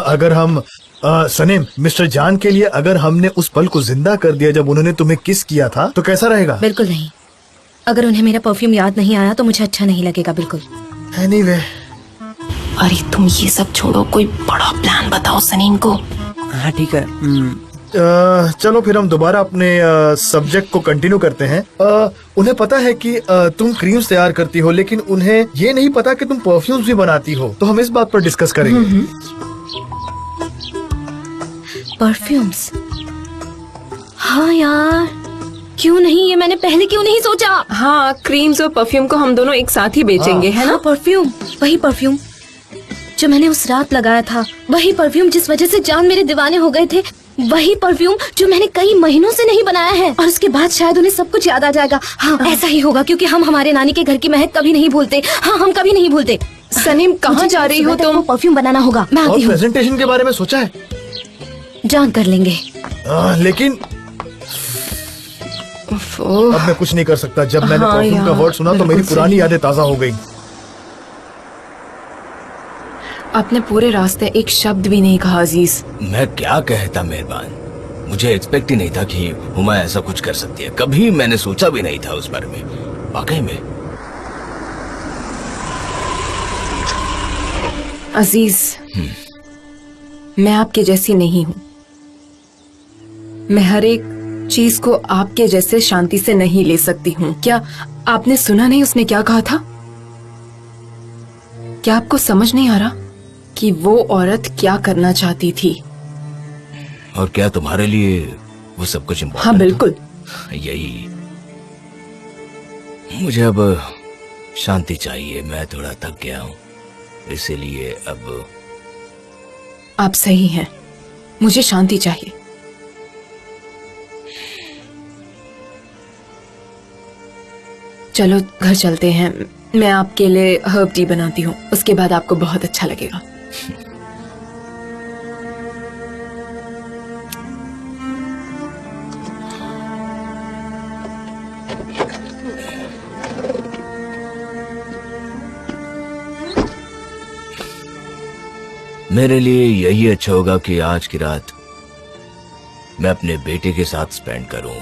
अगर हम सनीम, मिस्टर जान के लिए अगर हमने उस पल को जिंदा कर दिया जब उन्होंने तुम्हें किस किया था, तो कैसा रहेगा? बिल्कुल नहीं। अगर उन्हें मेरा परफ्यूम याद नहीं आया तो मुझे अच्छा नहीं लगेगा, बिल्कुल। एनीवे। अरे तुम ये सब छोड़ो, कोई बड़ा प्लान बताओ सनीम को। हाँ ठीक है। चलो फिर हम दोबारा अपने सब्जेक्ट को कंटिन्यू करते हैं। उन्हें पता है कि तुम क्रीम्स तैयार करती हो, लेकिन उन्हें ये नहीं पता कि तुम परफ्यूम्स भी बनाती हो, तो हम इस बात पर डिस्कस करेंगे। परफ्यूम्स? हाँ यार, क्यों नहीं, ये मैंने पहले क्यों नहीं सोचा। हाँ, क्रीम्स और परफ्यूम को हम दोनों एक साथ ही बेचेंगे, है ना? हाँ, परफ्यूम, वही परफ्यूम जो मैंने उस रात लगाया था, वही परफ्यूम जिस वजह से जान मेरे दीवाने हो गए थे, वही परफ्यूम जो मैंने कई महीनों से नहीं बनाया है, और उसके बाद शायद उन्हें सब कुछ याद आ जाएगा। हाँ, ऐसा ही होगा, क्योंकि हम हमारे नानी के घर की महक कभी नहीं भूलते। हाँ, हम कभी नहीं भूलते। सनीम, कहाँ जा रही हो तुम? परफ्यूम बनाना होगा, मैं आती हूँ। प्रेजेंटेशन के बारे में सोचा है? जान कर लेंगे। लेकिन अब मैं कुछ नहीं कर सकता। जब मैंने परफ्यूम का वर्ड सुना तो मेरी पुरानी यादें ताजा हो गई। आपने पूरे रास्ते एक शब्द भी नहीं कहा अजीज। मैं क्या कहता मेहरबान, मुझे एक्सपेक्ट ही नहीं था कि हुमा ऐसा कुछ कर सकती है। कभी मैंने सोचा भी नहीं था उस बारे में, वाकई में। अजीज, मैं आपके जैसी नहीं हूँ। मैं हर एक चीज को आपके जैसे शांति से नहीं ले सकती हूँ। क्या आपने सुना नहीं उसने क्या कहा था? क्या आपको समझ नहीं आ रहा कि वो औरत क्या करना चाहती थी? और क्या तुम्हारे लिए वो सब कुछ इम्पोर्टेंट? हाँ बिल्कुल। यही, मुझे अब शांति चाहिए। मैं थोड़ा थक गया हूँ, इसीलिए अब। आप सही हैं, मुझे शांति चाहिए। चलो घर चलते हैं, मैं आपके लिए हर्ब टी बनाती हूँ, उसके बाद आपको बहुत अच्छा लगेगा। मेरे लिए यही अच्छा होगा कि आज की रात मैं अपने बेटे के साथ स्पेंड करूं।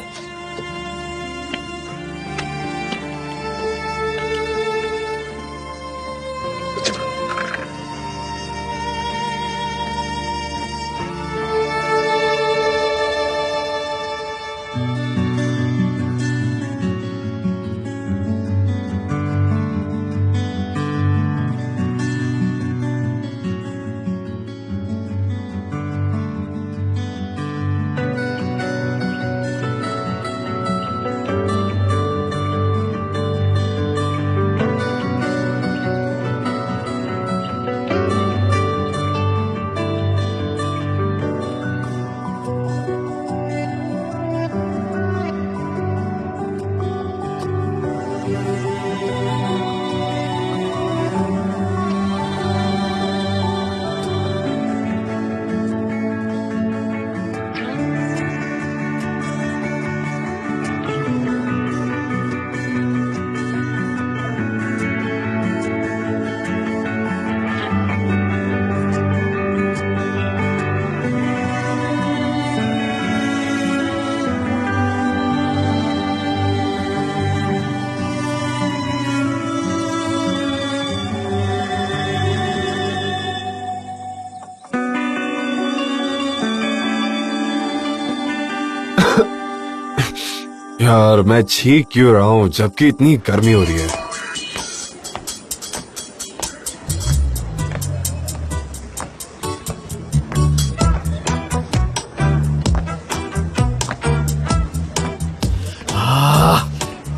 यार मैं छींक क्यों रहा हूँ जबकि इतनी गर्मी हो रही है।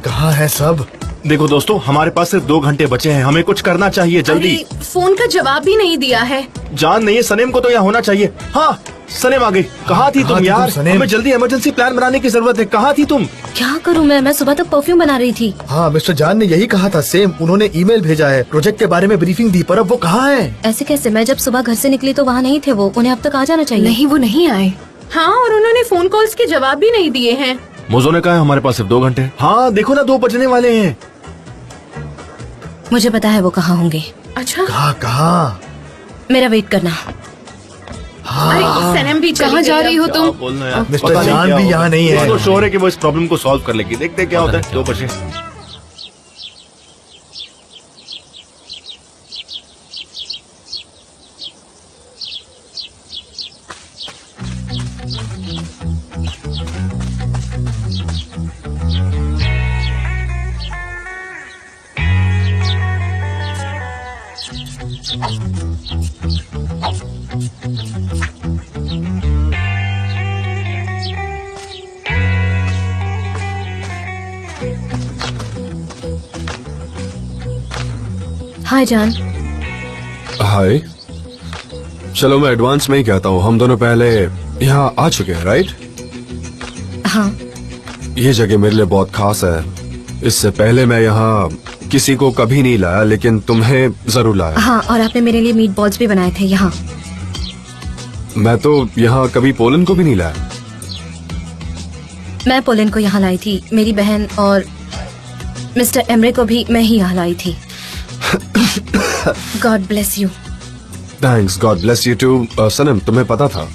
कहाँ है सब? देखो दोस्तों, हमारे पास सिर्फ 2 घंटे बचे हैं, हमें कुछ करना चाहिए जल्दी। अरे, फोन का जवाब भी नहीं दिया है। जान नहीं है, सनेम को तो यहाँ होना चाहिए। हाँ, सनेम आ गई। कहाँ थी तुम यार? हमें जल्दी इमरजेंसी प्लान बनाने की जरूरत है। कहाँ थी तुम? क्या करूँ मैं सुबह तक परफ्यूम बना रही थी। हाँ, मिस्टर जान ने यही कहा था। सेम, उन्होंने ईमेल भेजा है, प्रोजेक्ट के बारे में ब्रीफिंग दी, पर अब वो कहाँ है? ऐसे कैसे? मैं जब सुबह घर से निकली तो वहाँ नहीं थे वो। उन्हें अब तक आ जाना चाहिए। नहीं, वो नहीं आए। हाँ, और उन्होंने फोन कॉल्स के जवाब भी नहीं दिए हैं। मोजो ने कहा है हमारे पास सिर्फ 2 घंटे। हाँ देखो ना, 2 बजने वाले हैं। मुझे पता है वो कहाँ होंगे। अच्छा, कहाँ? मेरा वेट करना। अरे सनम भी कहाँ जा रही हो तुम? बोलना यार, मिस्टर पता नहीं जान क्या भी होगा। यहाँ नहीं है। उसको शोर है कि वो इस प्रॉब्लम को सॉल्व कर लेगी। देखते हैं क्या होता है। 2 बजे। हाय जान। हाय। चलो मैं एडवांस में ही कहता हूँ, हम दोनों पहले यहाँ आ चुके हैं, राइट? हाँ, ये जगह मेरे लिए बहुत खास है। इससे पहले मैं यहाँ किसी को कभी नहीं लाया, लेकिन तुम्हें जरूर लाया। हाँ, और आपने मेरे लिए मीट बॉल्स भी बनाए थे यहाँ। मैं तो यहाँ कभी पोलैंड को भी नहीं लाया। मैं पोलैंड को यहाँ लाई थी। मेरी बहन और मिस्टर एमरे को भी मैं ही यहाँ लाई थी। God bless you. Thanks, God bless you too. Sanem, तुम्हें पता था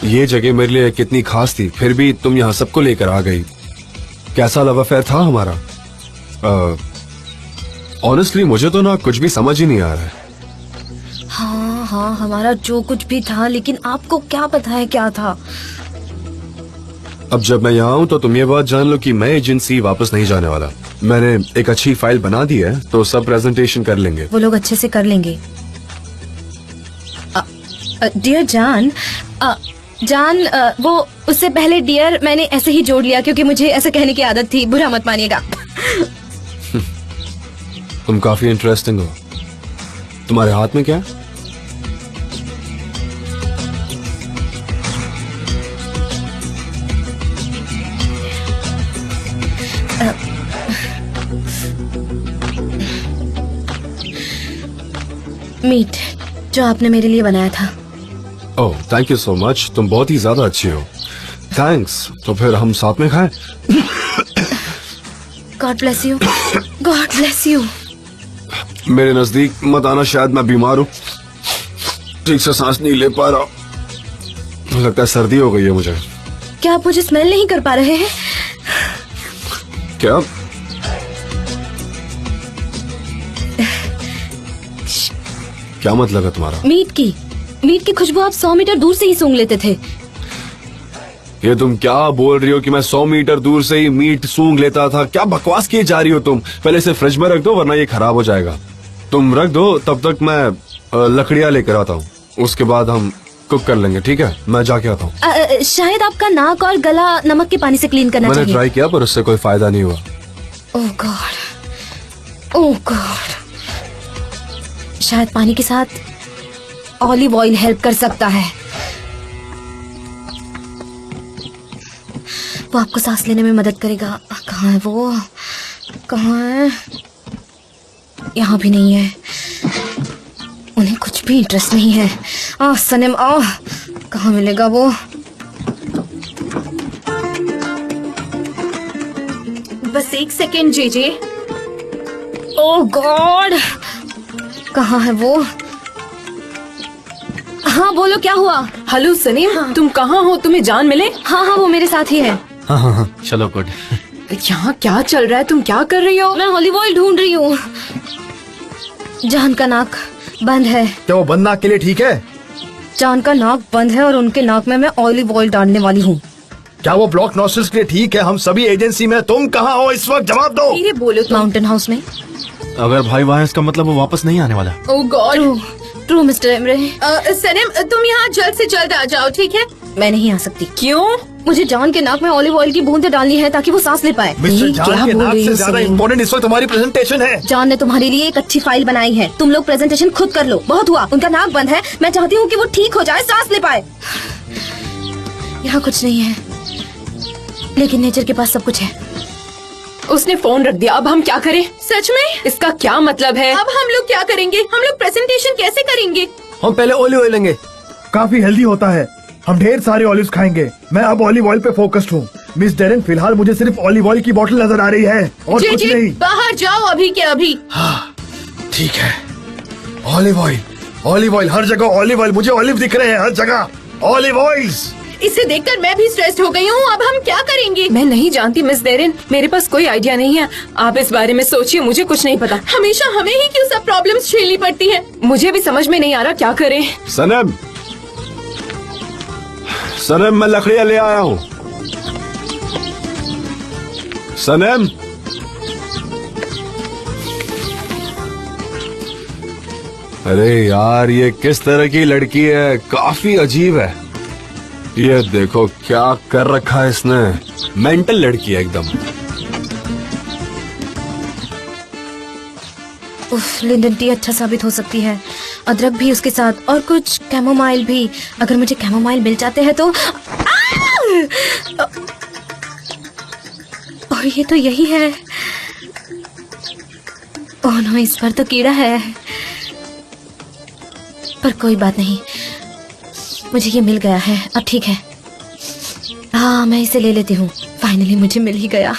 ये जगह मेरे लिए कितनी खास थी, फिर भी तुम यहाँ सबको लेकर आ गई। कैसा लव अफेयर था हमारा? ऑनेस्टली मुझे तो ना कुछ भी समझ ही नहीं आ रहा है। हाँ हाँ, हमारा जो कुछ भी था, लेकिन आपको क्या पता है क्या था? अब जब मैं यहाँ हूँ तो तुम ये बात जान लो कि मैं एजेंसी वापस नहीं जाने वाला। मैंने एक अच्छी फाइल बना दी है, तो सब प्रेजेंटेशन कर लेंगे। वो लोग अच्छे से कर लेंगे। डियर जान, जान, वो उससे पहले डियर मैंने ऐसे ही जोड़ लिया क्योंकि मुझे ऐसे कहने की आदत थी। बुरा मत मानिएगा। तुम काफी इंटरेस्टिंग हो। तुम्हारे हाथ में क्या है? मीट जो आपने मेरे लिए बनाया था। ओह, थैंक यू सो मच। तुम बहुत ही ज्यादा अच्छी हो। थैंक्स। तो फिर हम साथ में खाएं? God bless you. God bless you. मेरे नजदीक मत आना, शायद मैं बीमार हूँ, ठीक से सांस नहीं ले पा रहा। लगता है सर्दी हो गई है मुझे। क्या आप मुझे स्मेल नहीं कर पा रहे हैं? क्या? क्या मतलब है तुम्हारा? मीट की खुशबू आप 100 मीटर दूर से ही सूंघ लेते थे। ये तुम क्या बोल रही हो कि मैं 100 मीटर दूर से ही मीट सूंघ लेता था? क्या बकवास किए जा रही हो तुम? पहले इसे फ्रिज में रख दो, वरना ये खराब हो जाएगा। तुम रख दो, तब तक मैं लकड़ियाँ लेकर आता हूँ, उसके बाद हम कुक कर लेंगे। ठीक है, मैं जाके आता हूँ। शायद आपका नाक और गला नमक के पानी से क्लीन करना मैंने चाहिए। ट्राई किया पर उससे कोई फायदा नहीं हुआ। ओह गॉड, ओह गॉड। शायद पानी के साथ ऑलिव ऑयल हेल्प कर सकता है। वो आपको सांस लेने में मदद करेगा। कहाँ है वो? कहाँ है? यहाँ भी नहीं है। उन्हें कुछ भी इंटरेस्ट नहीं है। सनम, कहाँ मिलेगा वो? बस 1 सेकेंड जेजे। ओह गॉड, कहाँ है वो? हाँ बोलो, क्या हुआ? हेलो सनीम, तुम कहाँ हो? तुम्हें जान मिले? हाँ हाँ, वो मेरे साथ ही है। हाँ, चलो गुड। यहाँ क्या चल रहा है? तुम क्या कर रही हो? मैं ऑलिव ऑयल ढूंढ रही हूँ। जान का नाक बंद है। क्या वो बंद नाक के लिए ठीक है? जान का नाक बंद है और उनके नाक में मैं ऑलिव ऑयल डालने वाली हूँ। क्या वो ब्लॉक नॉस्ट्रिल्स के लिए ठीक है? हम सभी एजेंसी में। तुम कहाँ हो इस वक्त? जवाब दो। धीरे बोलो तुम। माउंटेन हाउस में। अगर भाई वहाँ है, इसका मतलब वो वापस नहीं आने वाला। Oh God. True mister Emre. Sanem, तुम यहाँ जल्द से जल्द आ जाओ, ठीक है? मैं नहीं आ सकती। क्यों? मुझे जॉन के नाक में ऑलिव ऑयल की बूंदें डालनी है ताकि वो सांस ले पाए। मिस्टर ये जॉन क्या के बोल नाक रही से हो ज्यादा सलीम? इम्पोर्टेंट इस वक्त हमारी प्रेजेंटेशन है। जॉन ने तुम्हारे लिए एक अच्छी फाइल बनाई है, तुम लोग प्रेजेंटेशन खुद कर लो। बहुत हुआ, उनका नाक बंद है, मैं चाहती हूँ कि वो ठीक हो जाए, सांस ले पाए। यहाँ कुछ नहीं है, लेकिन नेचर के पास सब कुछ है। उसने फोन रख दिया, अब हम क्या करें? सच में? इसका क्या मतलब है? अब हम लोग क्या करेंगे? हम लोग प्रेजेंटेशन कैसे करेंगे? हम पहले ऑलिव ऑयल लेंगे। काफी हेल्दी होता है, हम ढेर सारे ऑलिव्स खाएंगे। मैं अब ऑलिव ऑयल पे फोकस्ड हूँ। मिस डेरेन, फिलहाल मुझे सिर्फ ऑलिव ऑयल की बोतल नजर आ रही है और जी कुछ जी, नहीं। बाहर जाओ अभी के अभी। ठीक है, ऑलिव ऑयल, ऑलिव ऑयल, हर जगह ऑलिव ऑयल। मुझे ऑलिव दिख रहे हैं हर जगह, ऑलिव ऑयल्स। इसे देखकर मैं भी स्ट्रेस्ड हो गई हूँ। अब हम क्या करेंगे? मैं नहीं जानती मिस डेरेन, मेरे पास कोई आइडिया नहीं है। आप इस बारे में सोचिए, मुझे कुछ नहीं पता। हमेशा हमें ही क्यों सब प्रॉब्लम्स झेलनी पड़ती हैं? मुझे भी समझ में नहीं आ रहा क्या करें। सनम, सनम, मैं लकड़ियां ले आया हूँ। सनम, अरे यार, ये किस तरह की लड़की है? काफी अजीब है। ये देखो क्या कर रखा है इसने। मेंटल लड़की है एकदम। उफ, लिंडन टी अच्छा साबित हो सकती है। अदरक भी उसके साथ और कुछ कैमोमाइल भी। अगर मुझे कैमोमाइल मिल जाते हैं तो और ये तो यही है। ओह नो, इस पर तो कीड़ा है, पर कोई बात नहीं, मुझे ये मिल गया है, अब ठीक है। हाँ, मैं इसे ले लेती हूँ। फाइनली मुझे मिल ही गया।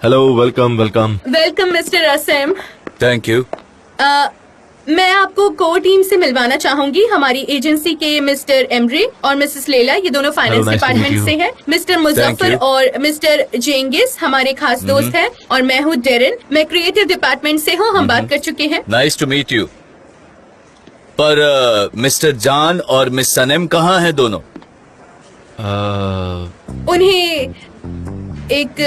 Hello, welcome welcome. Welcome mister Assam. Thank you. मैं आपको कोर टीम से मिलवाना चाहूंगी। हमारी एजेंसी के मिस्टर एमरे और मिसेस लेला, ये दोनों finance Hello, nice to meet department you. से हैं। Mister Muzaffar you. और मिस्टर जेंगिस हमारे खास दोस्त हैं। और मैं हूँ डेरेन, मैं क्रिएटिव डिपार्टमेंट से हूँ। हम बात कर चुके हैं। Nice to meet you. पर मिस्टर जान और मिस सनम कहाँ हैं दोनों? उन्हें एक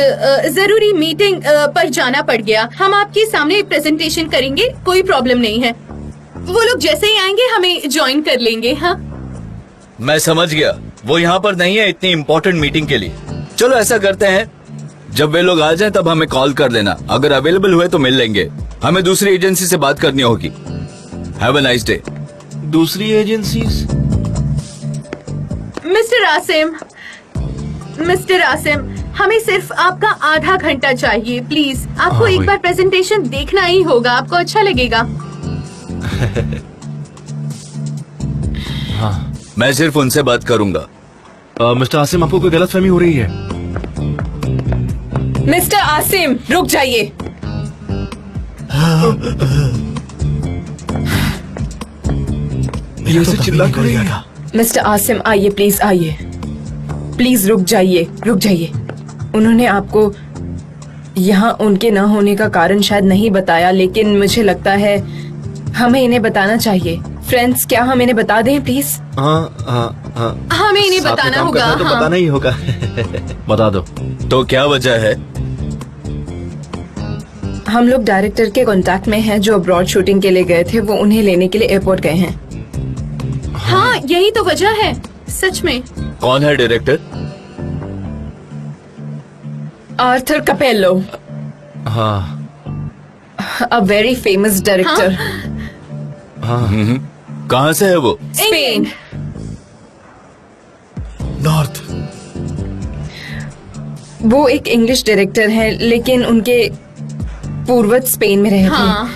जरूरी मीटिंग पर जाना पड़ गया। हम आपके सामने एक प्रेजेंटेशन करेंगे, कोई प्रॉब्लम नहीं है। वो लोग जैसे ही आएंगे हमें ज्वाइन कर लेंगे। हाँ, मैं समझ गया, वो यहाँ पर नहीं है इतनी इम्पोर्टेंट मीटिंग के लिए। चलो ऐसा करते हैं, जब वे लोग आ जाएं तब हमें कॉल कर देना। अगर अवेलेबल हुए तो मिल लेंगे। हमें दूसरी एजेंसी से बात करनी होगी। Have a nice day. दूसरी एजेंसीज? मिस्टर आसिम, हमें सिर्फ आपका आधा घंटा चाहिए प्लीज। आपको एक बार प्रेजेंटेशन देखना ही होगा, आपको अच्छा लगेगा। मैं सिर्फ उनसे बात करूंगा। मिस्टर आसिम, आपको कोई गलतफहमी हो रही है? मिस्टर आसिम, रुक जाइए। ये तो चिल्ला क्यों रही है? मिस्टर आसिम, आइए प्लीज, आइए प्लीज, रुक जाइए, रुक जाइए। उन्होंने आपको यहाँ उनके न होने का कारण शायद नहीं बताया, लेकिन मुझे लगता है हमें इन्हें बताना चाहिए। फ्रेंड्स, क्या हम इन्हें बता दें प्लीज? हाँ। हमें इन्हें साथ में बताना काम होगा। करना है तो हाँ। बताना ही होगा। बता दो। तो क्या वजह है? हम लोग डायरेक्टर के कांटेक्ट में हैं जो अब्रॉड शूटिंग के लिए गए थे। वो उन्हें लेने के लिए एयरपोर्ट गए हैं। हाँ, यही तो वजह है। सच में। कौन है डायरेक्टर? आर्थर कपेलो, हाँ अ वेरी फेमस डायरेक्टर। कहाँ से है वो? स्पेन। नॉर्थ। वो एक इंग्लिश डायरेक्टर हैं, लेकिन उनके पूर्वज स्पेन में रहे थे। हाँ,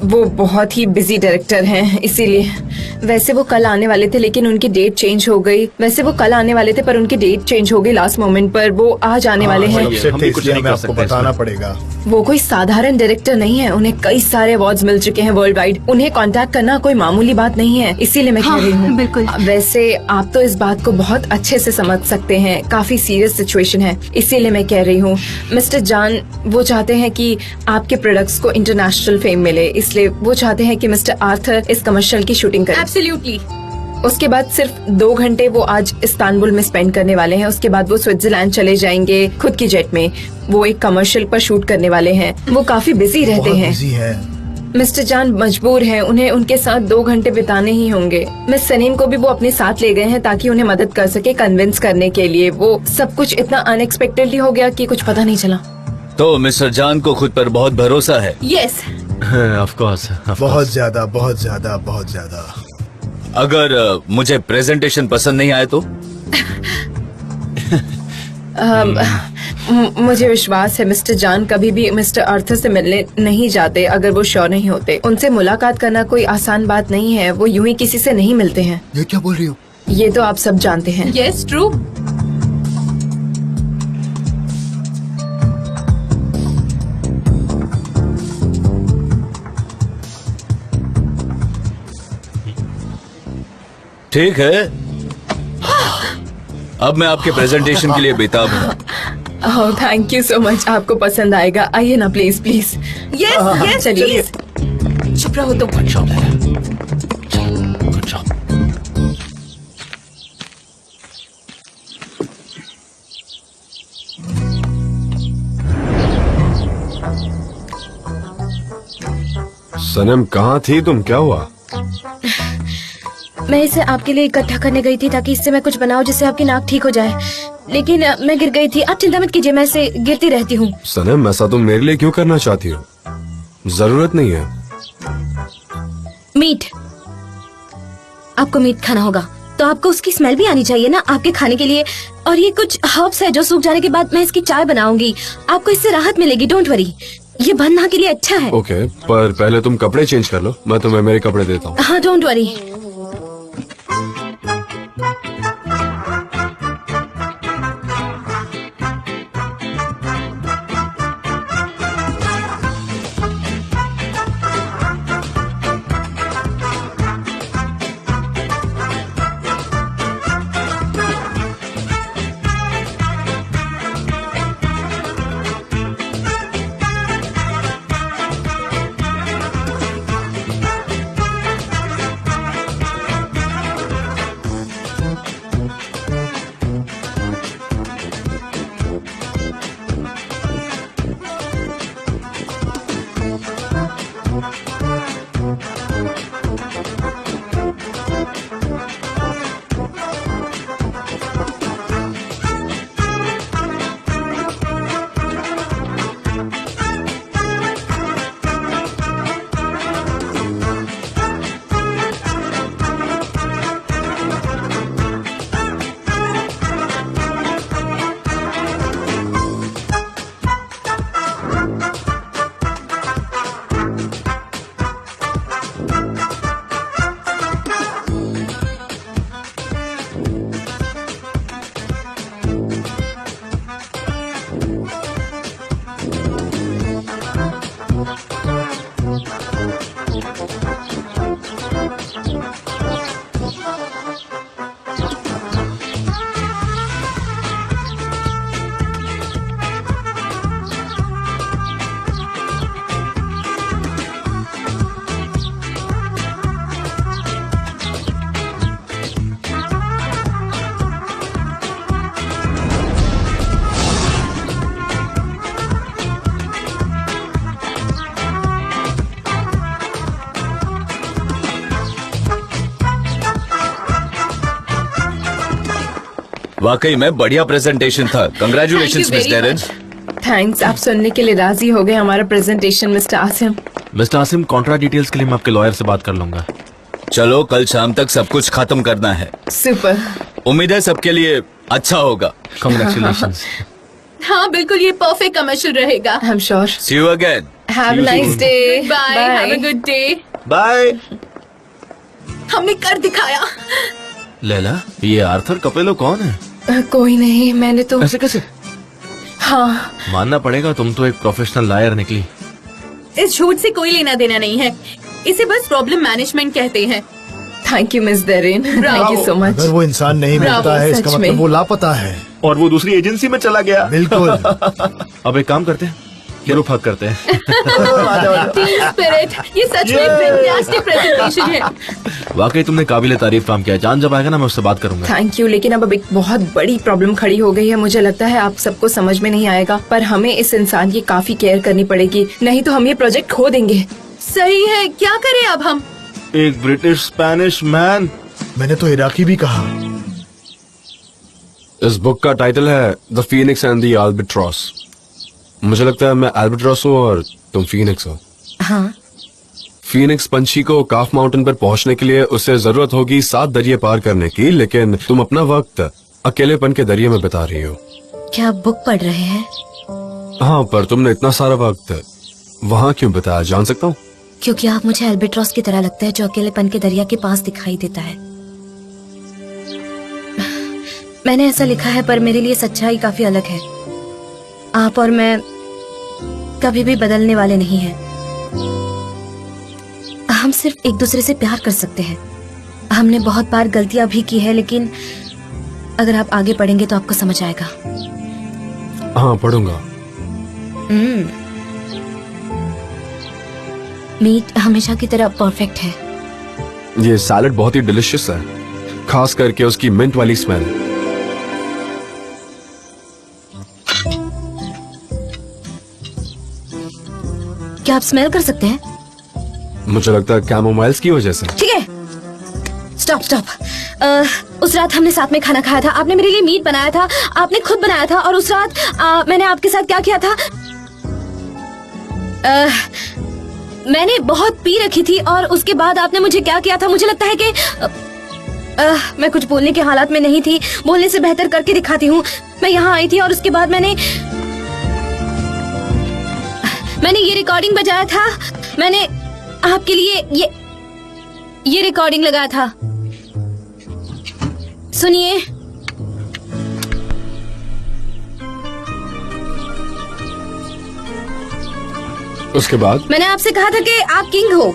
वो बहुत ही बिजी डायरेक्टर हैं, इसीलिए। वैसे वो कल आने वाले थे, लेकिन उनकी डेट चेंज हो गई। पर उनकी डेट चेंज हो गई लास्ट मोमेंट पर। वो आज आने वाले हैं। वही है, हम भी कुछ नहीं कर आपको सकते बताना इसमें। पड़ेगा। वो कोई साधारण डायरेक्टर नहीं है। उन्हें कई सारे अवार्ड्स मिल चुके हैं वर्ल्ड वाइड। उन्हें कांटेक्ट करना कोई मामूली बात नहीं है, इसीलिए मैं कह रही हूँ। बिल्कुल। वैसे आप तो इस बात को बहुत अच्छे से समझ सकते हैं, काफी सीरियस सिचुएशन है, इसीलिए मैं कह रही हूँ। मिस्टर जान वो चाहते हैं कि आपके प्रोडक्ट्स को इंटरनेशनल फेम मिले, इसलिए वो चाहते हैं कि मिस्टर आर्थर इस कमर्शियल की शूटिंग करें। एब्सोल्युटली। उसके बाद सिर्फ 2 घंटे वो आज इस्तांबुल में स्पेंड करने वाले हैं। उसके बाद वो स्विट्जरलैंड चले जाएंगे खुद की जेट में। वो एक कमर्शियल पर शूट करने वाले हैं। वो काफी बिजी रहते बहुत हैं। बिजी है। मिस्टर जान मजबूर हैं, उन्हें उनके साथ 2 घंटे बिताने ही होंगे। मिस सनीम को भी वो अपने साथ ले गए हैं ताकि उन्हें मदद कर सके कन्विंस करने के लिए। वो सब कुछ इतना अनएक्सपेक्टेडली हो गया कि कुछ पता नहीं चला। तो मिस्टर जान को खुद पर बहुत भरोसा है। Yes, of course. बहुत ज्यादा, बहुत ज्यादा, बहुत ज्यादा। अगर मुझे प्रेजेंटेशन पसंद नहीं आए तो? मुझे विश्वास है मिस्टर जान कभी भी मिस्टर आर्थर से मिलने नहीं जाते अगर वो श्योर नहीं होते। उनसे मुलाकात करना कोई आसान बात नहीं है, वो यूं ही किसी से नहीं मिलते हैं। ये क्या बोल रही हो? ये तो आप सब जानते हैं। Yes true. ठीक है, अब मैं आपके प्रेजेंटेशन के लिए बेताब हूँ। Oh thank you so much, आपको पसंद आएगा। आइए ना प्लीज प्लीज। यस यस चलिए। प्लीज। चुप रहो तुम। Good job. सनम कहाँ थी तुम, क्या हुआ? मैं इसे आपके लिए इकट्ठा करने गई थी ताकि इससे मैं कुछ बनाऊं जिससे आपकी नाक ठीक हो जाए, लेकिन मैं गिर गई थी। आप चिंता मत कीजिए, मैं इसे गिरती रहती हूँ। सनम ऐसा तुम मेरे लिए क्यों करना चाहती हो? जरूरत नहीं है। मीट, आपको मीट खाना होगा तो आपको उसकी स्मेल भी आनी चाहिए ना आपके खाने के लिए। और ये कुछ हर्ब्स है जो सूख जाने के बाद मैं इसकी चाय बनाऊंगी, आपको इससे राहत मिलेगी। डोंट वरी, ये बनना के लिए अच्छा है। ओके, पर पहले तुम कपड़े चेंज कर लो, मैं तुम्हें मेरे कपड़े देता हूँ। हाँ डोंट वरी। वाकई में बढ़िया प्रेजेंटेशन था। Congratulations miss Darren. थैंक्स, आप सुनने के लिए राजी हो गए हमारा presentation mister Asim. Mister Asim, contract details के लिए मैं आपके लॉयर से बात कर लूंगा। चलो कल शाम तक सब कुछ खत्म करना है। सुपर, उम्मीद है सबके लिए अच्छा होगा। कांग्रेचुलेशंस। हाँ बिल्कुल, ये परफेक्ट कमर्शियल रहेगा। I am sure. See you again. Have a nice day. Bye, have a good day. Bye. हमने कर दिखाया। लैला, ये आर्थर कपेलो कौन है? कोई नहीं, मैंने तो ऐसे कैसे? हाँ, मानना पड़ेगा, तुम तो एक प्रोफेशनल लायर निकली। इस झूठ से कोई लेना देना नहीं है, इसे बस प्रॉब्लम मैनेजमेंट कहते हैं। Thank you miss Darren, thank you so much. अगर वो इंसान नहीं मिलता है इसका सच मतलब में। वो लापता है। और वो दूसरी एजेंसी में चला गया। बिल्कुल। अब एक काम करते हैं, ग्रुप हक करते हैं। टीम स्पिरिट, ये सच में फैंटास्टिक प्रेजेंटेशन है। वाकई तुमने काबिले तारीफ काम किया। जान जब आएगा ना मैं उससे बात करूंगा। थैंक यू, लेकिन अब एक बहुत बड़ी प्रॉब्लम खड़ी हो गई है। मुझे लगता है आप सबको समझ में नहीं आएगा, पर हमें इस इंसान की काफी केयर करनी पड़ेगी, नहीं तो हम ये प्रोजेक्ट खो देंगे। सही है, क्या करें अब हम? एक ब्रिटिश स्पेनिश मैन। मैंने तो इराकी भी कहा। इस बुक का टाइटल है the Phoenix and the albatross. मुझे लगता है मैं अल्बाट्रॉस हूँ और तुम फीनिक्स हो। हाँ, फीनिक्स पंछी को काफ माउंटेन पर पहुंचने के लिए उसे जरूरत होगी 7 दरिये पार करने की, लेकिन तुम अपना वक्त अकेलेपन के दरिये में बिता रही हो। क्या आप बुक पढ़ रहे हैं? हाँ, पर तुमने इतना सारा वक्त वहाँ क्यों बिताया, जान सकता हूँ? क्योंकि आप मुझे अल्बाट्रॉस की तरह लगता है जो अकेलेपन के दरिया के पास दिखाई देता है। मैंने ऐसा लिखा है, पर मेरे लिए सच्चाई काफी अलग है। आप और मैं कभी भी बदलने वाले नहीं हैं। हम सिर्फ एक दूसरे से प्यार कर सकते हैं। हमने बहुत बार गलतियां भी की है, लेकिन अगर आप आगे पढ़ेंगे तो आपको समझ आएगा। हाँ, पढ़ूंगा। मीट हमेशा की तरह परफेक्ट है। ये सैलड बहुत ही डिलिशियस है, खास करके उसकी मिंट वाली स्मेल। क्या आप स्मेल कर सकते हैं? मुझे लगता है कैमोमाइल्स की वजह से। ठीक है, स्टॉप। उस रात हमने साथ में खाना खाया था। आपने मेरे लिए मीट बनाया था, आपने खुद बनाया था। और उस रात मैंने आपके साथ क्या किया था? मैंने बहुत पी रखी थी और उसके बाद आपने मुझे क्या किया था? मुझे लगता है कि मैं कुछ बोलने के हालात में नहीं थी। बोलने से बेहतर करके दिखाती हूँ। मैं यहाँ आई थी और उसके बाद मैंने ये रिकॉर्डिंग बजाया था। मैंने आपके लिए ये रिकॉर्डिंग लगाया था। सुनिए। उसके बाद मैंने आपसे कहा था कि आप किंग हो,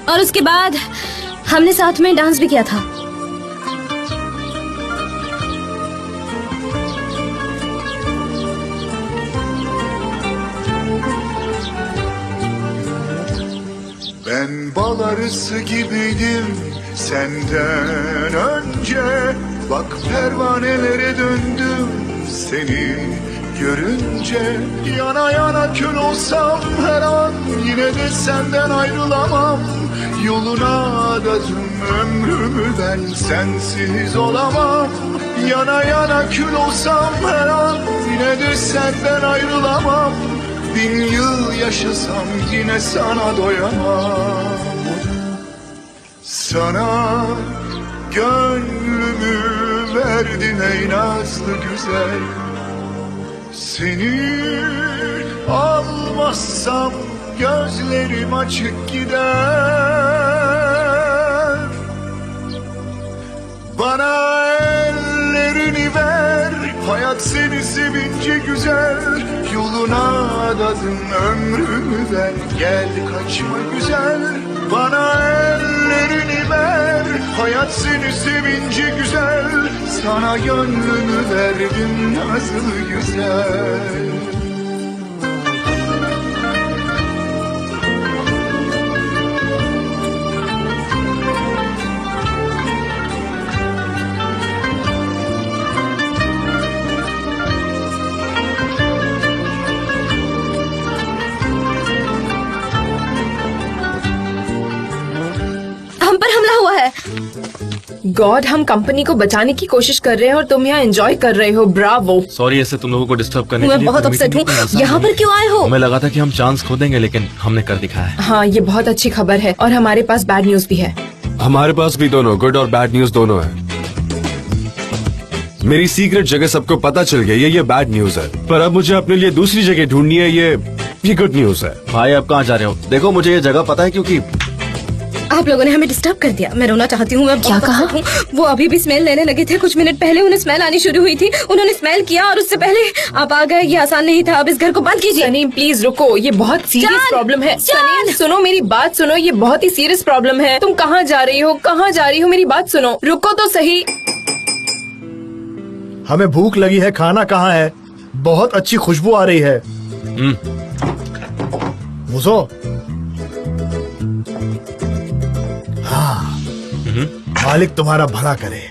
और उसके बाद हमने साथ में डांस भी किया था। Ben bal arısı gibiydim senden önce. Bak pervanelere döndüm seni görünce. Yana yana kül olsam her an yine de senden ayrılamam. Yoluna adadım ömrümü ben sensiz olamam. Yana yana kül olsam her an yine de senden ayrılamam. 1000 yıl yaşasam yine sana doyamam. Sana gönlümü verdim ey nazlı güzel. Seni almazsam gözlerim açık gider. Bana ellerini ver, hayat seni sevince güzel. Yoluna adadım ömrümü ben, gel kaçma güzel. Bana ellerini ver, hayat seni sevince güzel. Sana gönlümü verdim nazlı güzel. हम पर हमला हुआ है। God, हम company को बचाने की कोशिश कर रहे हैं और तुम यहाँ एंजॉय कर रहे हो। ब्रावो। सॉरी ऐसे तुम लोगों को डिस्टर्ब करने के मैं लिए। बहुत अपसेट हूँ। यहाँ पर क्यों आए हो? हमें लगा था कि हम चांस खो देंगे, लेकिन हमने कर दिखाया। हाँ, ये बहुत अच्छी खबर है और हमारे पास बैड न्यूज भी है। हमारे पास भी दोनों गुड और बैड न्यूज दोनों है। मेरी सीक्रेट जगह सबको पता चल गई है, ये बैड न्यूज है। पर अब मुझे अपने लिए दूसरी जगह ढूंढनी है, ये गुड न्यूज है। भाई आप कहाँ जा रहे हो? देखो मुझे ये जगह पता है, क्योंकि आप लोगों ने हमें डिस्टर्ब कर दिया। मैं रोना चाहती हूँ। मैं क्या कहा? वो अभी भी स्मेल लेने लगे थे। कुछ मिनट पहले उन्हें स्मेल आनी शुरू हुई थी। उन्होंने स्मेल किया और उससे पहले आप आ गए। ये आसान नहीं था। अब इस घर को बंद कीजिए। सनी प्लीज रुको, ये बहुत सीरियस जान, प्रॉब्लम है। जान। सनी सुनो, मेरी बात सुनो, ये बहुत ही सीरियस प्रॉब्लम है। तुम कहाँ जा रही हो? कहाँ जा रही हो? मेरी बात सुनो, रुको तो सही। हमें भूख लगी है, खाना कहाँ है? बहुत अच्छी खुशबू आ रही है। मुझो हाँ, मालिक तुम्हारा भला करे।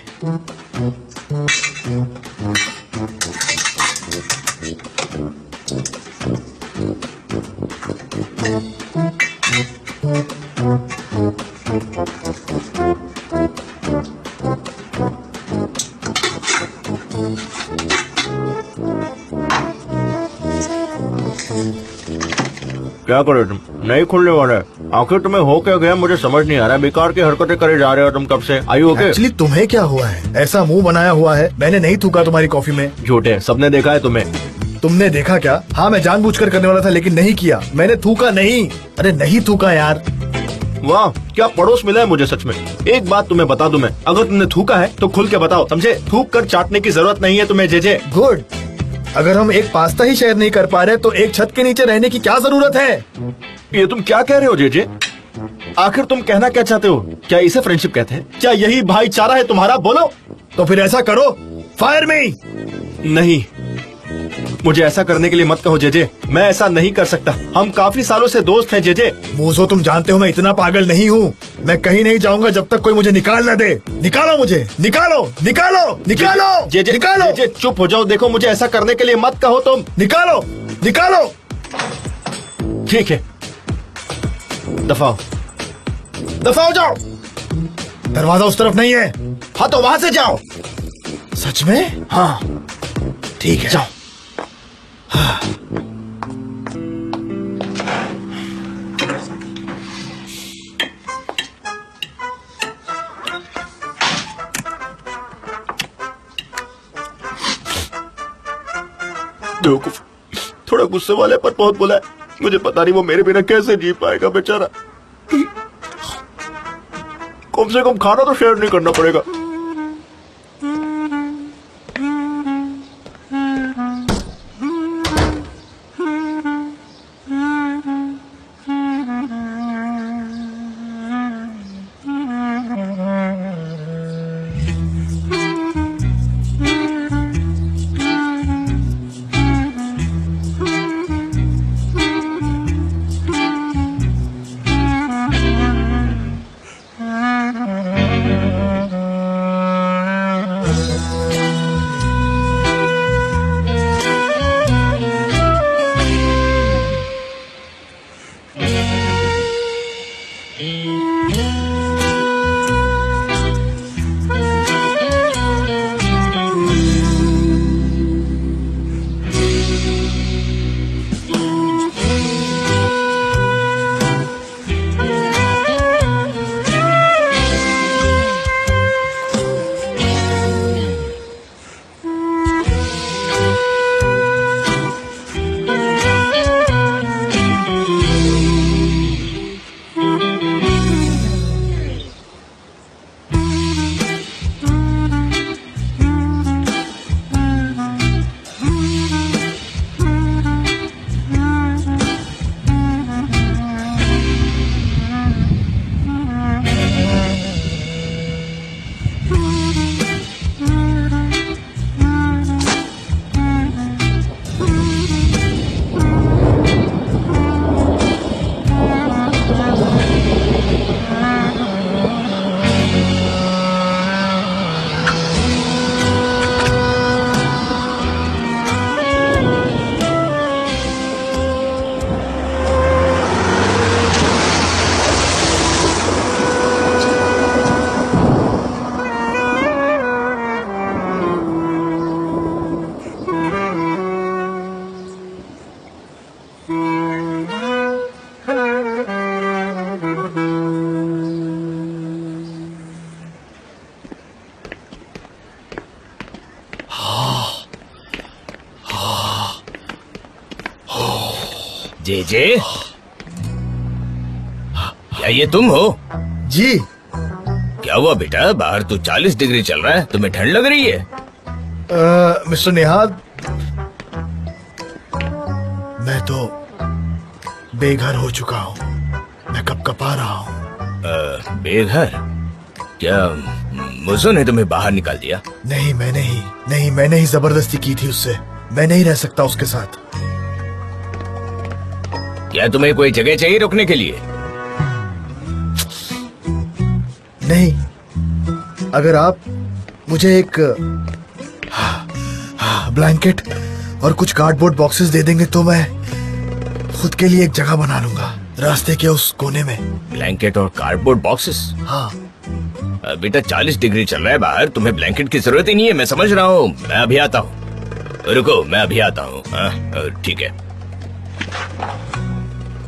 क्या करे तुम? नहीं खुलने वाला है। आखिर तुम्हें हो क्या गया मुझे समझ नहीं आ रहा। बेकार की हरकतें करे जा रहे हो तुम कब से। आई ओके? एक्चुअली तुम्हें क्या हुआ है? ऐसा मुंह बनाया हुआ है। मैंने नहीं थूका तुम्हारी कॉफी में। झूठे, सबने देखा है तुम्हें। तुमने देखा क्या? हाँ, मैं जानबूझकर करने वाला था लेकिन नहीं किया। मैंने थूका नहीं। अरे नहीं थूका यार। वाह, क्या पड़ोस मिला है मुझे सच में। एक बात तुम्हें बता दूं मैं, अगर तुमने थूका है तो खुल के बताओ, समझे? थूक कर चाटने की जरूरत नहीं है तुम्हें जेजे। गुड। अगर हम एक पास्ता ही शेयर नहीं कर पा रहे तो एक छत के नीचे रहने की क्या जरूरत है? ये तुम क्या कह रहे हो जेजे? आखिर तुम कहना क्या चाहते हो? क्या इसे फ्रेंडशिप कहते हैं? क्या यही भाईचारा है तुम्हारा? बोलो। तो फिर ऐसा करो, फायर मी। नहीं, मुझे ऐसा करने के लिए मत कहो जेजे। मैं ऐसा नहीं कर सकता। हम काफी सालों से दोस्त हैं जेजे। मूसो, तुम जानते हो मैं इतना पागल नहीं हूँ। मैं कहीं नहीं जाऊंगा जब तक कोई मुझे निकाल न दे। निकालो मुझे, निकालो, निकालो, निकालो, जेजे, निकालो। जेजे चुप हो जाओ। देखो मुझे ऐसा करने के लिए मत कहो तुम। निकालो, निकालो। ठीक है, दफाओ, दफाओ जाओ। दरवाजा उस तरफ नहीं है। हाँ तो वहां से जाओ। सच में? हाँ ठीक है, जाओ। बेवकूफ, थोड़ा गुस्से वाले पर बहुत बोला है। मुझे पता नहीं वो मेरे बिना कैसे जी पाएगा बेचारा। कम से कम खाना तो शेयर नहीं करना पड़ेगा। जेजे, क्या ये तुम हो? जी। क्या हुआ बेटा? बाहर तो 40 डिग्री चल रहा है, तुम्हें ठंड लग रही है? मिस्टर निहाल, मैं तो बेघर हो चुका हूँ। मैं कपकपा रहा हूँ। बेघर? क्या मुझो ने तुम्हें बाहर निकाल दिया? नहीं, मैंने ही जबरदस्ती की थी उससे। मैं नहीं रह सकता उसके साथ। क्या तुम्हें कोई जगह चाहिए रुकने के लिए? नहीं, अगर आप मुझे एक ब्लैंकेट और कुछ कार्डबोर्ड बॉक्सेस दे देंगे तो मैं खुद के लिए एक जगह बना लूंगा रास्ते के उस कोने में। ब्लैंकेट और कार्डबोर्ड बॉक्सेस? हाँ। बेटा 40 डिग्री चल रहा है बाहर, तुम्हें ब्लैंकेट की जरूरत ही नहीं है। मैं समझ रहा हूँ, मैं अभी आता हूँ। रुको, मैं अभी आता हूँ। ठीक है,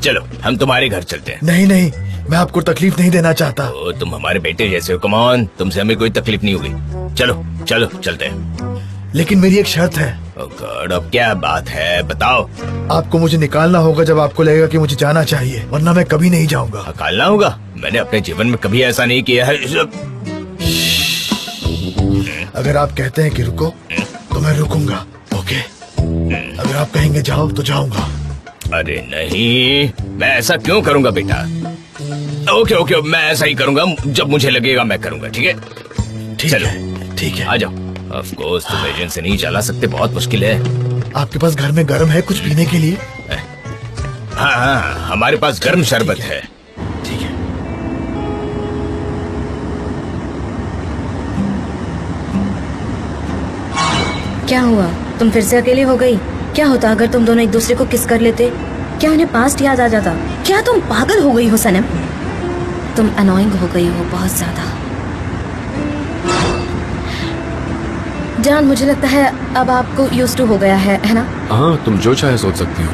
चलो हम तुम्हारे घर चलते हैं। नहीं नहीं, मैं आपको तकलीफ नहीं देना चाहता। ओ, तुम हमारे बेटे जैसे हो, कम ऑन, तुमसे हमें कोई तकलीफ नहीं होगी। चलो चलो चलते हैं। लेकिन मेरी एक शर्त है। ओह गॉड, अब क्या बात है, बताओ। आपको मुझे निकालना होगा जब आपको लगेगा कि मुझे जाना चाहिए, वरना मैं कभी नहीं जाऊंगा। निकालना होगा? मैंने अपने जीवन में कभी ऐसा नहीं किया है। अगर आप कहते हैं कि रुको तो मैं रुकूंगा, ओके। अगर आप कहेंगे जाओ तो जाऊंगा। अरे नहीं, मैं ऐसा क्यों करूंगा बेटा? ओके ओके, मैं ऐसा ही करूंगा, जब मुझे लगेगा मैं करूंगा, ठीक है? ठीक चलो है, ठीक है। आ जाओ। ऑफ कोर्स तुम एजेंट से नहीं चला सकते, बहुत मुश्किल है। आपके पास घर में गर्म है कुछ पीने के लिए? हाँ हाँ, हमारे पास गर्म शरबत है। ठीक है। क्या हुआ, तुम फिर से अकेली हो गई? क्या होता अगर तुम दोनों एक दूसरे को किस कर लेते? क्या उन्हें पास्ट याद आ जाता? क्या तुम पागल हो गई हो सनम? तुम अनोइंग हो गई हो बहुत ज्यादा। जान, मुझे लगता है अब आपको यूज्ड टू हो गया है ना? हाँ, तुम जो चाहे सोच सकती हो।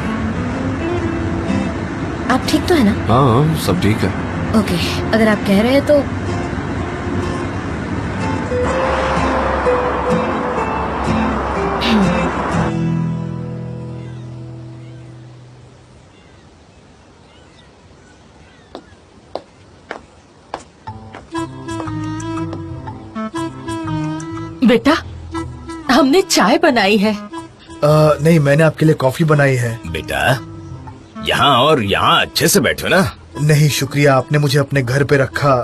आप ठीक तो है ना? हाँ, सब ठीक है। ओके, अगर आप कह रहे हैं तो बेटा, हमने चाय बनाई है। नहीं, मैंने आपके लिए कॉफी बनाई है। बेटा, यहाँ और यहाँ अच्छे से बैठो ना। नहीं शुक्रिया, आपने मुझे अपने घर पे रखा,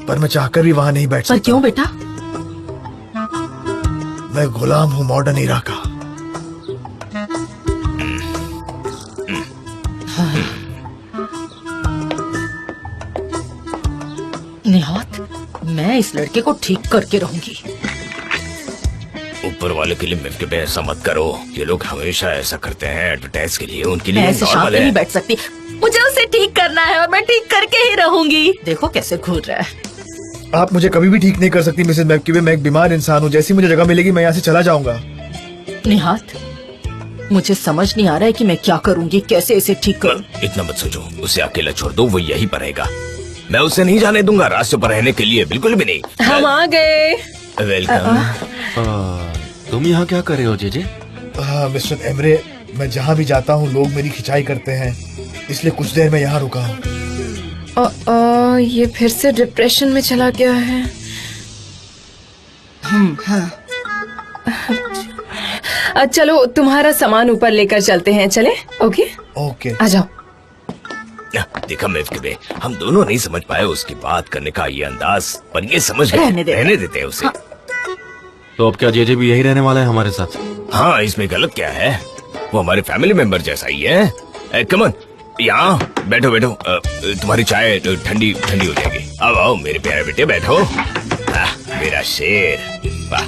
पर मैं चाहकर भी वहाँ नहीं बैठ पर सकता। क्यों बेटा? मैं गुलाम हूँ मॉडर्न इरा का। निहात, मैं इस लड़के को ठीक करके रहूंगी। ऊपर वाले के लिए मिलके पे ऐसा मत करो। ये लोग हमेशा ऐसा करते हैं एडवर्टाइज के लिए, उनके लिए मैं ऐसे शांत नॉर्मल नहीं है। बैठ सकती, मुझे उसे ठीक करना है और मैं ठीक करके ही रहूंगी। देखो कैसे घूर रहा है। आप मुझे कभी भी ठीक नहीं कर सकती मिसेज मैक्यूबे। मैं एक बीमार इंसान हूँ, जैसी मुझे जगह मिलेगी मैं यहाँ से चला जाऊंगा। निहात, मुझे समझ नहीं आ रहा है कि मैं क्या करूंगी, कैसे इसे ठीक करूं। इतना मत सोचो, उसे अकेला छोड़ दो, वो यहीं पर रहेगा। मैं उसे नहीं जाने दूंगा रास्ते पर रहने के लिए, बिल्कुल भी नहीं। हम आ गए। वेलकम। तुम यहाँ क्या कर रहे हो जेजे? मिस्टर एमरे, मैं जहाँ भी जाता हूँ लोग मेरी खिंचाई करते हैं, इसलिए कुछ देर मैं यहाँ रुका हूँ। ये फिर से डिप्रेशन में चला गया है। चलो तुम्हारा सामान ऊपर लेकर चलते हैं, चले? Okay okay. आ जाओ। देखा मैक्यूबे, हम दोनों नहीं समझ पाए उसकी बात करने का ये अंदाज, पर ये समझ गए। रहने देते हैं उसे। तो अब क्या जेजे भी यही रहने वाला है हमारे साथ? हाँ, इसमें गलत क्या है? वो हमारे फैमिली मेंबर जैसा ही है। कमन, यहाँ बैठो बैठो। तुम्हारी चाय ठंडी ठंडी हो जाएगी। आओ आओ मेरे प्यारे बेटे, बैठो। मेरा शेर, वाह।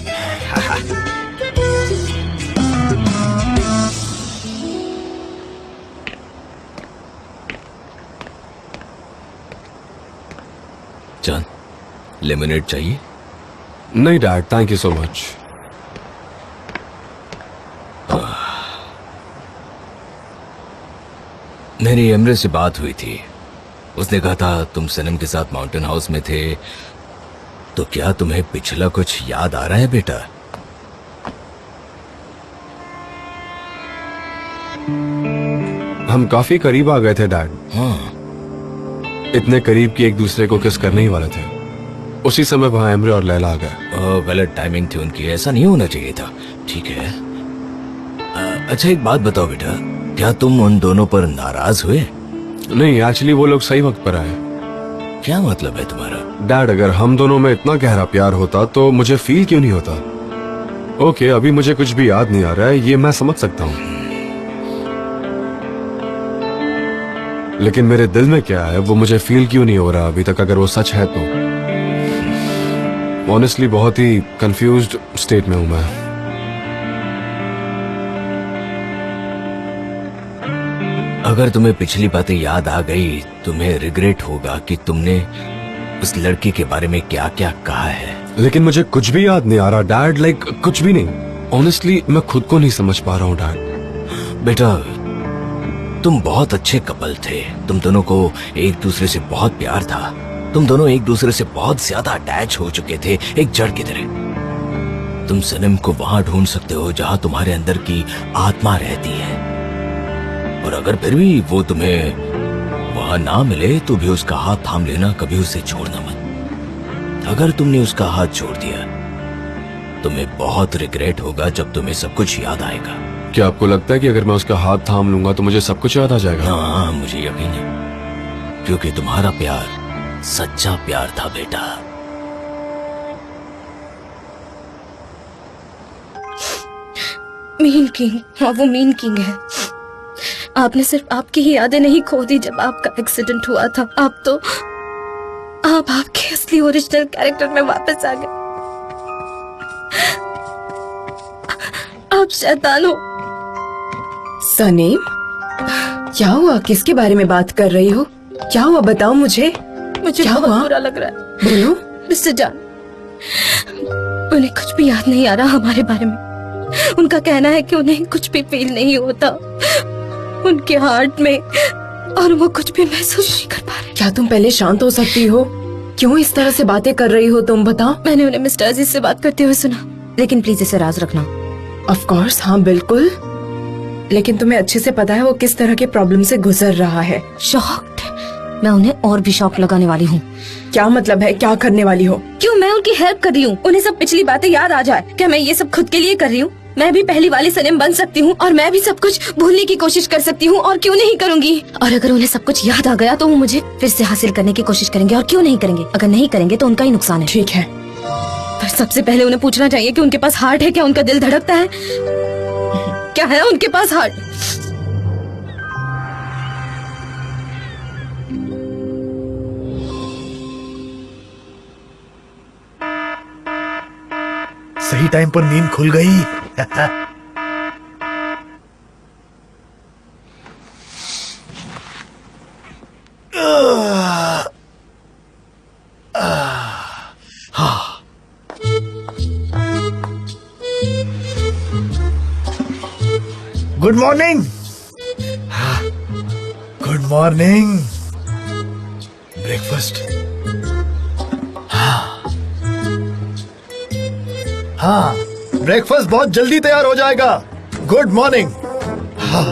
जान, लेमनेड चाहिए? नहीं dad, thank you so much. मेरी एमरे से बात हुई थी, उसने कहा था तुम सनम के साथ माउंटेन हाउस में थे, तो क्या तुम्हें पिछला कुछ याद आ रहा है बेटा? हम काफी करीब आ गए थे डैड। हाँ। इतने करीब कि एक दूसरे को किस करने ही वाले थे। उसी समय वहाँ एमरे और लैला आ गए। गलत टाइमिंग थी उनकी, ऐसा नहीं होना चाहिए था। ठीक है। अच्छा एक बात बताओ बेटा, क्या तुम उन दोनों पर नाराज हुए? नहीं, एक्चुअली वो लोग सही वक्त पर आए। क्या मतलब है तुम्हारा? डैड, अगर हम दोनों में इतना गहरा प्यार होता तो मुझे फील क्यों नहीं होता? ओके, अभी मुझे कुछ भी याद नहीं आ रहा है, ये मैं समझ सकता हूँ, लेकिन मेरे दिल में क्या है वो मुझे फील क्यों नहीं हो रहा अभी तक, अगर वो सच है तो। ऑनेस्टली बहुत ही कंफ्यूज्ड स्टेट में हूं मैं। अगर तुम्हें पिछली बातें याद आ गई, तुम्हें रिग्रेट होगा कि तुमने उस लड़की के बारे में क्या क्या कहा है। लेकिन मुझे कुछ भी याद नहीं आ रहा डैड, लाइक कुछ भी नहीं। ऑनेस्टली मैं खुद को नहीं समझ पा रहा हूँ डैड। बेटा, तुम बहुत अच्छे कपल थे। तुम दोनों को एक दूसरे से बहुत प्यार था। तुम दोनों एक दूसरे से बहुत ज्यादा अटैच हो चुके थे, एक जड़ की तरह। तुम सनम को वहां ढूंढ सकते हो जहां तुम्हारे अंदर की आत्मा रहती है, और अगर फिर भी वो तुम्हें वहां ना मिले तो भी उसका हाथ थाम लेना, कभी उसे छोड़ना मत। अगर तुमने उसका हाथ छोड़ दिया तुम्हें बहुत रिग्रेट होगा जब तुम्हें सब कुछ याद आएगा। क्या आपको लगता है कि अगर मैं उसका हाथ थाम लूंगा तो मुझे सब कुछ याद आ जाएगा? हाँ, मुझे यकीन है, क्योंकि तुम्हारा प्यार सच्चा प्यार था बेटा। मीन किंग, हाँ वो मीन किंग है। आपने सिर्फ आपकी ही यादें नहीं खो दी जब आपका एक्सीडेंट हुआ था। आप आपके असली ओरिजिनल कैरेक्टर में वापस आ गए। आप शैतान हो। सनीम, क्या हुआ? किसके बारे में बात कर रही हो? क्या हुआ बताओ मुझे। मुझे क्या बहुत हुआ? बुरा लग रहा है। बोलो। मिस्टर जान, उन्हें कुछ भी याद नहीं आ रहा हमारे बारे में। उनका कहना है कि उन्हें कुछ भी फील नहीं होता उनके हार्ट में, और वो कुछ भी महसूस नहीं कर पा रहे। क्या तुम पहले शांत हो सकती हो? क्यों इस तरह से बातें कर रही हो तुम, बताओ। मैंने उन्हें मिस्टर अजीज से बात करते हुए सुना, लेकिन प्लीज इसे राज रखना। ऑफ कोर्स, हाँ बिल्कुल। लेकिन तुम्हें अच्छे से पता है वो किस तरह के प्रॉब्लम से गुजर रहा है। शॉक्ड। मैं उन्हें और भी शॉक लगाने वाली हूँ। क्या मतलब है? क्या करने वाली हो? क्यों मैं उनकी हेल्प कर रही हूँ? उन्हें सब पिछली बातें याद आ जाए। क्या मैं ये सब खुद के लिए कर रही हूँ? मैं भी पहली वाली सनम बन सकती हूँ और मैं भी सब कुछ भूलने की कोशिश कर सकती हूँ, और क्यों नहीं करूँगी। और अगर उन्हें सब कुछ याद आ गया तो वो मुझे फिर से हासिल करने की कोशिश करेंगे, और क्यों नहीं करेंगे। अगर नहीं करेंगे तो उनका ही नुकसान है। ठीक है, पर सबसे पहले उन्हें पूछना चाहिए कि उनके पास हार्ट है क्या? उनका दिल धड़कता है क्या? है उनके पास हार्ट? सही टाइम पर नींद खुल गई। Good morning. Good morning. Breakfast. हाँ, ब्रेकफास्ट बहुत जल्दी तैयार हो जाएगा। Good morning. हाँ।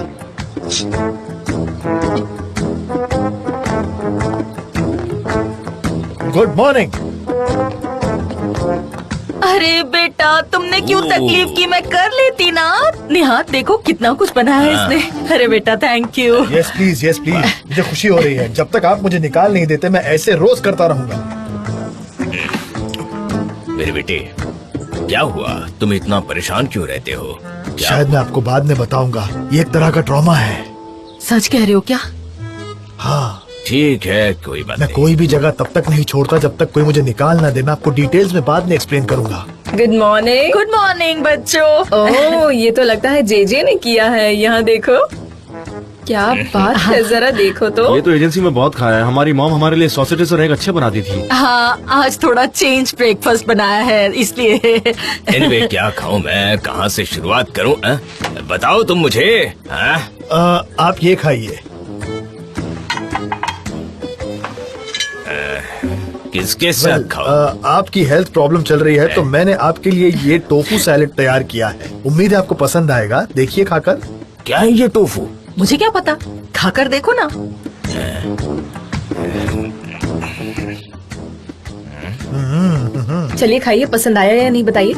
Good morning. अरे बेटा, तुमने क्यों तकलीफ की? मैं कर लेती ना। निहात देखो कितना कुछ बनाया है इसने। अरे बेटा, thank you. Yes please, yes please. मुझे खुशी हो रही है। जब तक आप मुझे निकाल नहीं देते मैं ऐसे रोज करता रहूंगा। मेरे बेटे, क्या हुआ? तुम इतना परेशान क्यों रहते हो? शायद मैं आपको बाद में बताऊंगा। ये एक तरह का ट्रॉमा है। सच कह रहे हो क्या? हाँ। ठीक है, कोई बात मैं नहीं। कोई भी जगह तब तक नहीं छोड़ता जब तक कोई मुझे निकाल ना दे। मैं आपको डिटेल्स में बाद में एक्सप्लेन करूंगा। Good morning. गुड मॉर्निंग बच्चों। ओह, ये तो लगता है जेजे ने किया है। यहाँ देखो, क्या बात है, जरा देखो तो। ये तो एजेंसी में बहुत खाया है। हमारी मॉम हमारे लिए सॉसेजेस और एग अच्छे बनाती थी। हाँ, आज थोड़ा चेंज ब्रेकफास्ट बनाया है इसलिए। Anyway, क्या खाऊं मैं? कहाँ से शुरुआत करूं? बताओ तुम मुझे। आप ये खाइए। किसके साथ खाओ? आपकी हेल्थ प्रॉब्लम चल रही है तो मैंने आपके लिए ये टोफू सैलेड तैयार किया है। उम्मीद है आपको पसंद आएगा। देखिए खाकर। क्या है ये टोफू? मुझे क्या पता, खाकर देखो ना। चलिए खाइए, पसंद आया या नहीं बताइए।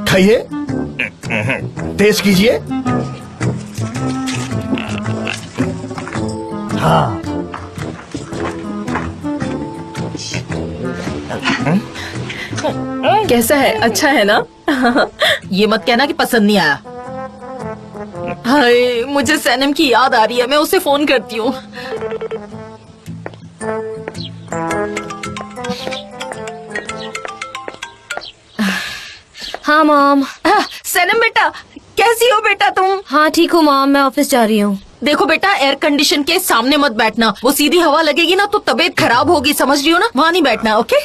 खाइए, टेस्ट कीजिए। हाँ। कैसा है? अच्छा है ना? ये मत कहना कि पसंद नहीं आया। हाय, मुझे सनम की याद आ रही है। मैं उसे फोन करती हूँ। हाँ मॉम। सनम बेटा, कैसी हो बेटा तुम? हाँ ठीक हूँ मॉम, मैं ऑफिस जा रही हूँ। देखो बेटा, एयर कंडीशन के सामने मत बैठना, वो सीधी हवा लगेगी ना तो तबीयत खराब होगी, समझ रही हो ना? वहाँ नहीं बैठना, ओके?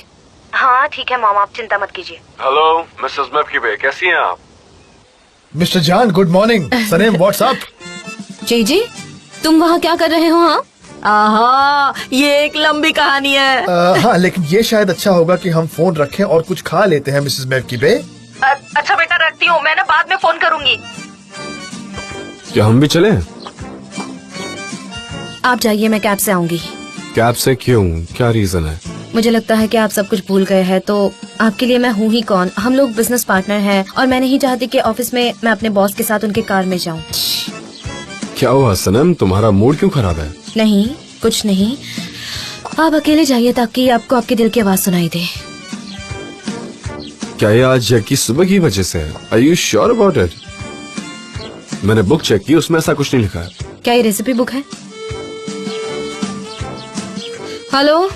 हाँ ठीक है मॉम, आप चिंता मत कीजिए। हेलो मिसेस मैपकिबे, कैसी हैं आप? मिस्टर जान, गुड मॉर्निंग। Sanem, WhatsApp? जी तुम वहाँ क्या कर रहे हो? हाँ आहा, ये एक लंबी कहानी है। हाँ, लेकिन ये शायद अच्छा होगा कि हम फोन रखें और कुछ खा लेते हैं मिसेस मैपकिबे। अच्छा बेटा, रखती हूँ, मैं ना बाद में फोन करूँगी। क्या हम भी चलें? आप जाइए, मैं कैब से आऊंगी। कैब से क्यों? क्या रीजन है? मुझे लगता है कि आप सब कुछ भूल गए हैं, तो आपके लिए मैं हूँ ही कौन। हम लोग बिजनेस पार्टनर हैं और मैं नहीं चाहती कि ऑफिस में मैं अपने बॉस के साथ उनके कार में जाऊँ। क्या हुआ सनम, तुम्हारा मूड क्यों खराब है? नहीं, कुछ नहीं। आप अकेले जाइए ताकि आपको आपके दिल की आवाज सुनाई दे। क्या ये आज की सुबह की वजह से है? Are you sure about it? मैंने बुक चेक की, उसमें ऐसा कुछ नहीं लिखा है। क्या ये रेसिपी बुक है? हेलो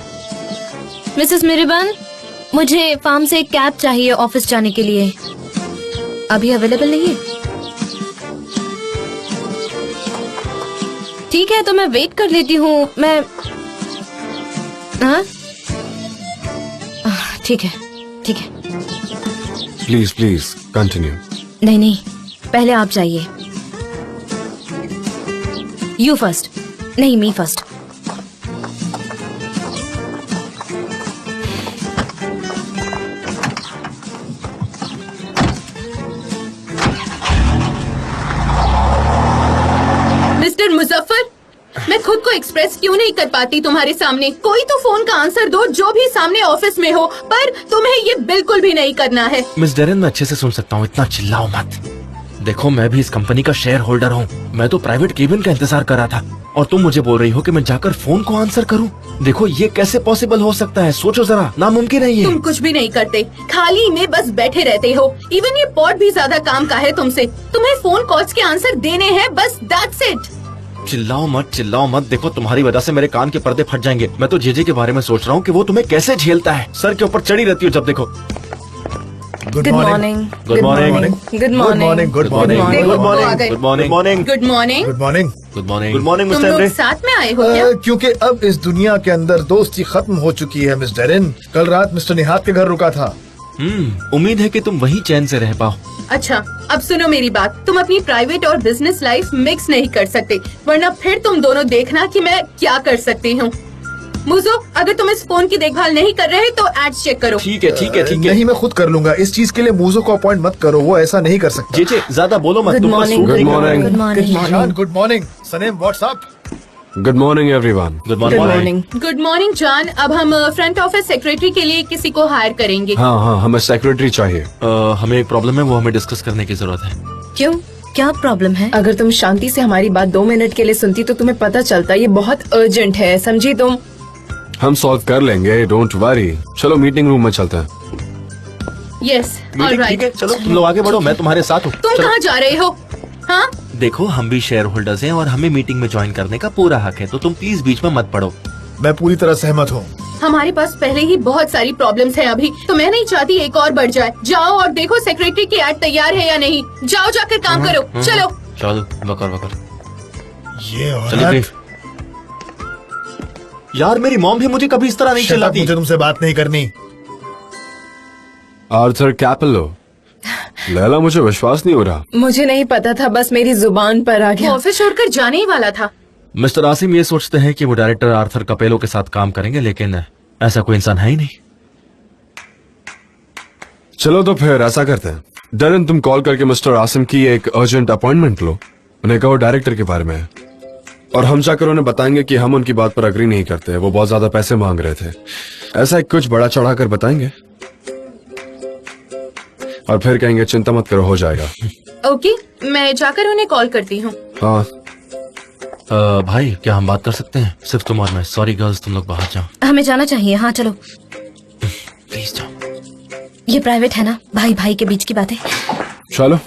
मिसेस मिरिबन, मुझे फार्म से एक कैब चाहिए ऑफिस जाने के लिए। अभी अवेलेबल नहीं है? ठीक है, तो मैं वेट कर लेती हूँ। मैं हाँ ठीक है, ठीक है। Please please continue. नहीं नहीं, पहले आप जाइए। You first. नहीं, मी फर्स्ट। मिस्टर मुजफ्फर, मैं खुद को एक्सप्रेस क्यों नहीं कर पाती तुम्हारे सामने? कोई तो फोन का आंसर दो, जो भी सामने ऑफिस में हो, पर तुम्हें ये बिल्कुल भी नहीं करना है। मिस डेरेन, मैं अच्छे से सुन सकता हूँ, इतना चिल्लाओ मत। देखो, मैं भी इस कंपनी का शेयर होल्डर हूँ। मैं तो प्राइवेट केबिन का इंतजार कर रहा था और तुम मुझे बोल रही हो कि मैं जाकर फोन को आंसर करूँ? देखो, ये कैसे पॉसिबल हो सकता है? सोचो जरा, नामुमकिन है ये। तुम कुछ भी नहीं करते, खाली में बस बैठे रहते हो। इवन ये पॉड भी ज्यादा काम का है तुमसे। तुम्हें फोन कॉल्स के आंसर देने हैं, बस दैट्स इट। चिल्लाओ मत, चिल्लाओ मत। देखो, तुम्हारी वजह से मेरे कान के पर्दे फट जाएंगे। मैं तो जेजे के बारे में सोच रहा हूँ कि वो तुम्हें कैसे झेलता है। सर के ऊपर चढ़ी रहती हो जब देखो। Good morning. Good morning. Good morning. Good morning. देखो, गुड वो आ मॉर्निंग। गए। Good morning. Morning. Good morning. Good morning. Good morning. Good morning तुम मिस्टर लोग एंड्रे। साथ में आए हो क्या? क्योंकि अब इस दुनिया के अंदर दोस्ती खत्म हो चुकी है मिस डेरेन। कल रात मिस्टर निहात के घर रुका था। उम्मीद है कि तुम वहीं चैन से रह पाओ। अच्छा, अब सुनो मेरी बात। तुम अपनी प्राइवेट और बिजनेस लाइफ मिक्स नहीं कर सकते, वरना फिर तुम दोनों देखना कि मैं क्या कर सकती हूँ। मुझो, अगर तुम इस फोन की देखभाल नहीं कर रहे तो एड्स चेक करो। ठीक है, ठीक है, ठीक है। नहीं, मैं खुद कर लूंगा। इस चीज के लिए मूजो को अपॉइंट मत करो, वो ऐसा नहीं कर सकता। जेजे, ज्यादा बोलो मत। Good तुम morning. Good morning. Good morning. जान, good morning. Sanem, what's up? Good morning everyone. Good good morning. Morning. Good morning जान। अब हम फ्रंट ऑफिस सेक्रेटरी के लिए किसी को हायर करेंगे। हाँ हाँ, हमें सेक्रेटरी चाहिए। हमें एक प्रॉब्लम है, वो हमें डिस्कस करने की जरूरत है। क्यों, क्या प्रॉब्लम है? अगर तुम शांति से हमारी बात 2 मिनट के लिए सुनती तो तुम्हें पता चलता। ये बहुत अर्जेंट है, समझी तुम? हम सॉल्व कर लेंगे, डोंट वरी। चलो मीटिंग रूम में चलते हैं। यस, मीटिंग ठीक ऑलराइट। है, चलो तुम लोग आगे बढ़ो, मैं तुम्हारे साथ हूँ। तुम चलो। कहाँ जा रहे हो? हाँ, देखो, हम भी शेयर होल्डर्स हैं और हमें मीटिंग में ज्वाइन करने का पूरा हक है, तो तुम प्लीज बीच में मत पड़ो। मैं पूरी तरह सहमत हूँ। हमारे पास पहले ही बहुत सारी प्रॉब्लम्स हैं अभी, तो मैं नहीं चाहती एक और बढ़ जाए। जाओ और देखो सेक्रेटरी की एड तैयार है या नहीं। जाओ, जाकर काम करो। चलो। चल, बकर बकर। ये चलो औरत। देव। यार, मेरी मॉम भी मुझे कभी इस तरह नहीं Shut up, चिल्लाती। मुझे तुमसे बात नहीं करनी। Arthur Capello. लैला, मुझे विश्वास नहीं हो रहा। मुझे नहीं पता था, बस मेरी जुबान पर आ वो गया। ऑफिस छोड़कर जाने ही वाला था। मिस्टर आसिम ये सोचते हैं कि वो डायरेक्टर आर्थर कपेलो के साथ काम करेंगे, लेकिन ऐसा कोई इंसान है ही नहीं। चलो तो फिर ऐसा करते हैं, डरन तुम कॉल करके मिस्टर आसिम की एक अर्जेंट अपॉइंटमेंट लो। उन्हें कहो डायरेक्टर के बारे में है, और हम जाकर उन्हें बताएंगे कि हम उनकी बात पर अग्री नहीं करते। वो बहुत ज्यादा पैसे मांग रहे थे। ऐसा कुछ बड़ा चढ़ा कर बताएंगे और फिर कहेंगे चिंता मत करो, हो जाएगा। ओके, मैं जाकर उन्हें कॉल करती हूँ। हाँ, भाई, क्या हम बात कर सकते हैं? सिर्फ तुम और मैं। सॉरी गर्ल्स, तुम लोग बाहर जाओ हमें जाना चाहिए। हाँ चलो। प्लीज, जाओ। ये प्राइवेट है ना, भाई भाई के बीच की बातें। चलो।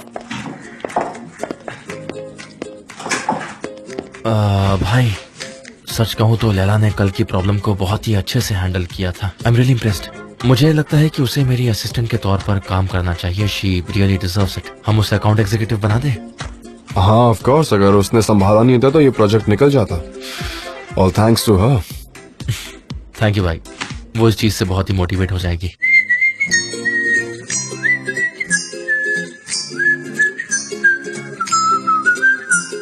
भाई, सच कहूँ तो लैला ने कल की प्रॉब्लम को बहुत ही अच्छे से हैंडल किया था। I am really impressed. मुझे लगता है कि उसे मेरी असिस्टेंट के तौर पर काम करना चाहिए। She really deserves it. हम उसे अकाउंट एग्जीक्यूटिव बना दें। हाँ ऑफ कोर्स, अगर उसने संभाला नहीं होता तो ये प्रोजेक्ट निकल जाता। All thanks to her. Thank you भाई, वो इस चीज से बहुत ही मोटिवेट हो जाएगी।